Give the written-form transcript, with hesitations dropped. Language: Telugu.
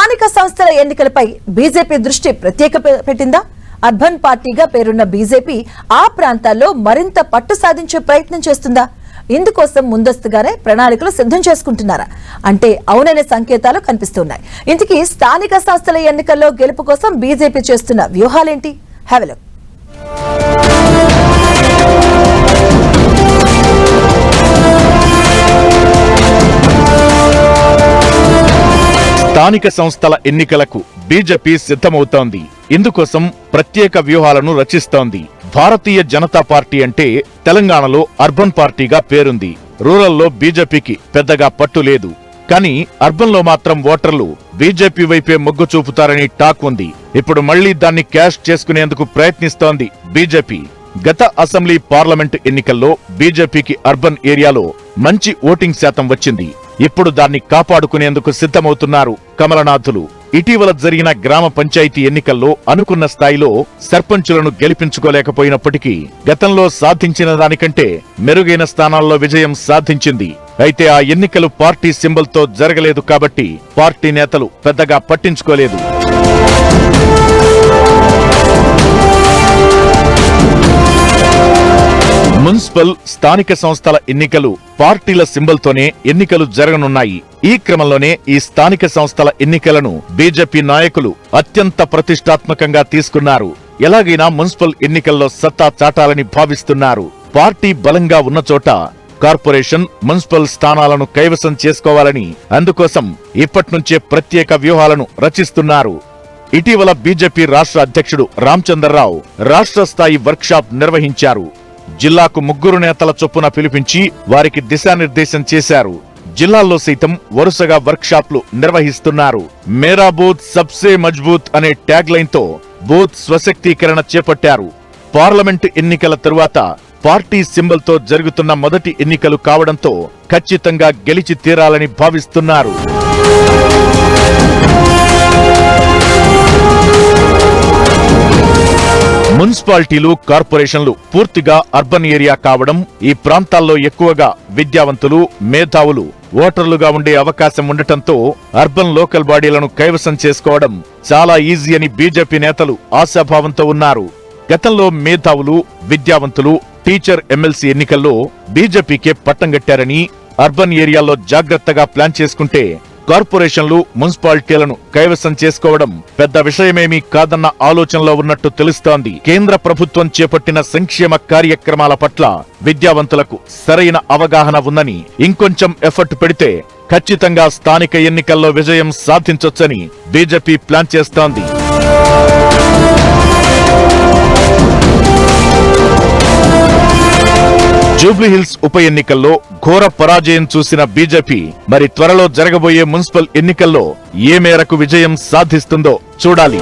స్థానిక సంస్థల ఎన్నికలపై బీజేపీ దృష్టి ప్రత్యేక పెట్టిందా? అర్బన్ పార్టీగా పేరున్న బీజేపీ ఆ ప్రాంతాల్లో మరింత పట్టు సాధించే ప్రయత్నం చేస్తుందా? ఇందుకోసం ముందస్తుగానే ప్రణాళికలు సిద్ధం చేసుకుంటున్నారా అంటే అవుననే సంకేతాలు కనిపిస్తున్నాయి. ఇంతకీ స్థానిక సంస్థల ఎన్నికల్లో గెలుపు కోసం బీజేపీ చేస్తున్న వ్యూహాలేంటి? Have a look. స్థానిక సంస్థల ఎన్నికలకు బీజేపీ సిద్ధమవుతోంది. ఇందుకోసం ప్రత్యేక వ్యూహాలను రచిస్తోంది. భారతీయ జనతా పార్టీ అంటే తెలంగాణలో అర్బన్ పార్టీగా పేరుంది. రూరల్లో బీజేపీకి పెద్దగా పట్టు లేదు. కానీ అర్బన్లో మాత్రం ఓటర్లు బీజేపీ వైపే మొగ్గు చూపుతారని టాక్ ఉంది. ఇప్పుడు మళ్లీ దాన్ని క్యాష్ చేసుకునేందుకు ప్రయత్నిస్తోంది బీజేపీ. గత అసెంబ్లీ పార్లమెంటు ఎన్నికల్లో బీజేపీకి అర్బన్ ఏరియాలో మంచి ఓటింగ్ శాతం వచ్చింది. ఇప్పుడు దాన్ని కాపాడుకునేందుకు సిద్ధమవుతున్నారు కమలనాథులు. ఇటీవల జరిగిన గ్రామ పంచాయతీ ఎన్నికల్లో అనుకున్న స్థాయిలో సర్పంచులను గెలిపించుకోలేకపోయినప్పటికీ గతంలో సాధించిన దానికంటే మెరుగైన స్థానాల్లో విజయం సాధించింది. అయితే ఆ ఎన్నికలు పార్టీ సింబల్తో జరగలేదు కాబట్టి పార్టీ నేతలు పెద్దగా పట్టించుకోలేదు. మున్సిపల్, స్థానిక సంస్థల ఎన్నికలు పార్టీల సింబల్తోనే ఎన్నికలు జరగనున్నాయి. ఈ క్రమంలోనే ఈ స్థానిక సంస్థల ఎన్నికలను బీజేపీ నాయకులు అత్యంత ప్రతిష్టాత్మకంగా తీసుకున్నారు. ఎలాగైనా మున్సిపల్ ఎన్నికల్లో సత్తా చాటాలని భావిస్తున్నారు. పార్టీ బలంగా ఉన్న చోట కార్పొరేషన్, మున్సిపల్ స్థానాలను కైవసం చేసుకోవాలని అందుకోసం ఇప్పట్నుంచే ప్రత్యేక వ్యూహాలను రచిస్తున్నారు. ఇటీవల బీజేపీ రాష్ట్ర అధ్యక్షుడు రామచంద్రరావు రాష్ట్ర స్థాయి వర్క్షాప్ నిర్వహించారు. జిల్లాకు 3 నేతల చొప్పున పిలిపించి వారికి దిశానిర్దేశం చేశారు. జిల్లాల్లో సైతం వరుసగా వర్క్షాప్లు నిర్వహిస్తున్నారు. మేరా బూత్ సబ్సే మజ్బూత్ అనే ట్యాగ్ లైన్ తో బూత్ స్వశక్తీకరణ చేపట్టారు. పార్లమెంటు ఎన్నికల తరువాత పార్టీ సింబల్ తో జరుగుతున్న మొదటి ఎన్నికలు కావడంతో ఖచ్చితంగా గెలిచి తీరాలని భావిస్తున్నారు. మున్సిపాలిటీలు, కార్పొరేషన్లు పూర్తిగా అర్బన్ ఏరియా కావడం, ఈ ప్రాంతాల్లో ఎక్కువగా విద్యావంతులు, మేధావులు ఓటర్లుగా ఉండే అవకాశం ఉండటంతో అర్బన్ లోకల్ బాడీలను కైవసం చేసుకోవడం చాలా ఈజీ అని బీజేపీ నేతలు ఆశాభావంతో ఉన్నారు. గతంలో మేధావులు, విద్యావంతులు, టీచర్ ఎమ్మెల్సీ ఎన్నికల్లో బీజేపీకే పట్టం కట్టారని, అర్బన్ ఏరియాల్లో జాగ్రత్తగా ప్లాన్ చేసుకుంటే కార్పొరేషన్లు, మున్సిపాలిటీలను కైవసం చేసుకోవడం పెద్ద విషయమేమీ కాదన్న ఆలోచనలో ఉన్నట్టు తెలుస్తోంది. కేంద్ర ప్రభుత్వం చేపట్టిన సంక్షేమ కార్యక్రమాల పట్ల విద్యావంతులకు సరైన అవగాహన ఉందని, ఇంకొంచెం ఎఫర్ట్ పెడితే ఖచ్చితంగా స్థానిక ఎన్నికల్లో విజయం సాధించొచ్చని బీజేపీ ప్లాన్ చేస్తోంది. జూబ్లీహిల్స్ ఉప ఎన్నికల్లో ఘోర పరాజయం చూసిన బీజేపీ మరి త్వరలో జరగబోయే మున్సిపల్ ఎన్నికల్లో ఏ మేరకు విజయం సాధిస్తుందో చూడాలి.